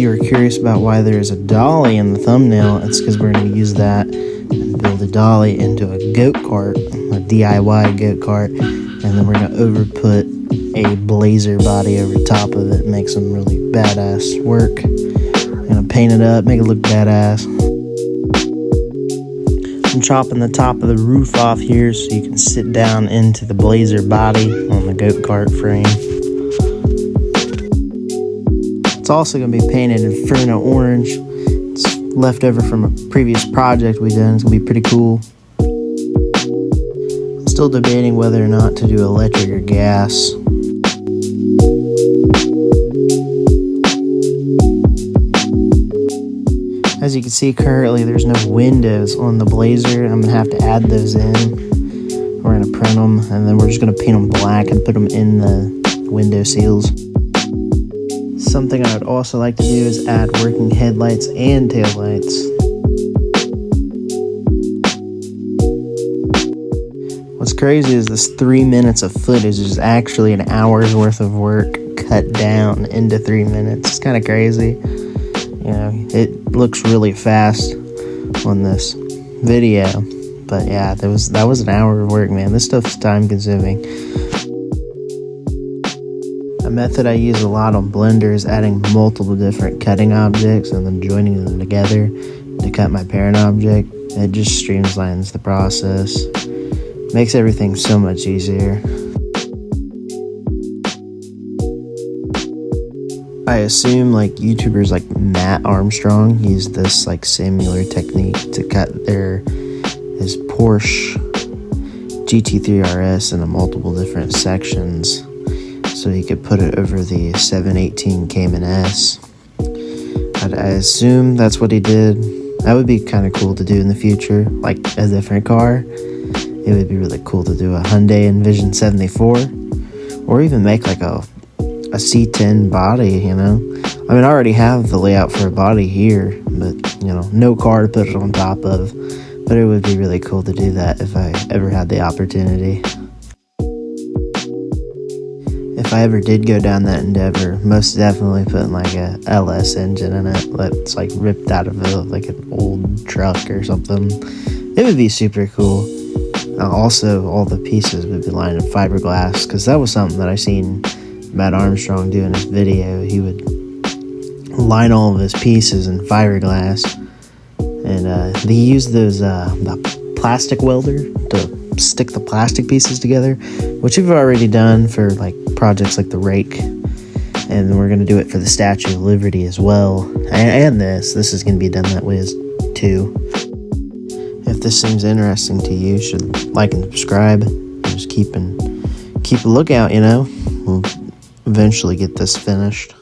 you were curious about why there is a dolly in the thumbnail, it's because we're going to use that and build a dolly into a goat cart, a DIY goat cart, and then we're going to overput a blazer body over top of it, make some really badass work. I'm going to paint it up, make it look badass. I'm chopping the top of the roof off here so you can sit down into the blazer body on the goat cart frame. It's also going to be painted Inferno orange. It's left over from a previous project we done. It's going to be pretty cool. I'm still debating whether or not to do electric or gas. As you can see, currently there's no windows on the blazer. I'm going to have to add those in. We're going to print them, and then we're just going to paint them black and put them in the window seals. Something I would also like to do is add working headlights and taillights. What's crazy is this 3 minutes of footage is actually an hour's worth of work cut down into 3 minutes. It's kind of crazy. You know, it looks really fast on this video, but yeah, that was an hour of work, man. This stuff's time consuming. A method I use a lot on Blender is adding multiple different cutting objects and then joining them together to cut my parent object. It just streamlines the process, makes everything so much easier. I assume like YouTubers like Matt Armstrong use this like similar technique to cut his Porsche GT3 RS into multiple different sections so he could put it over the 718 Cayman S. I assume that's what he did. That would be kind of cool to do in the future, like a different car. It would be really cool to do a Hyundai Envision 74, or even make like a C10 body, you know. I mean, I already have the layout for a body here, but, you know, no car to put it on top of. But it would be really cool to do that if I ever had the opportunity. If I ever did go down that endeavor, most definitely putting like a LS engine in it that's like ripped out of like an old truck or something. It would be super cool. Also, all the pieces would be lined in fiberglass, because that was something that I seen Matt Armstrong do in his video. He would line all of his pieces in fiberglass, and he used those the plastic welder to stick the plastic pieces together, which we've already done for like projects like the rake, and we're going to do it for the Statue of Liberty as well, and this is going to be done that way too. If this seems interesting to you, you should like and subscribe. Just keep a lookout, you know. We'll eventually get this finished.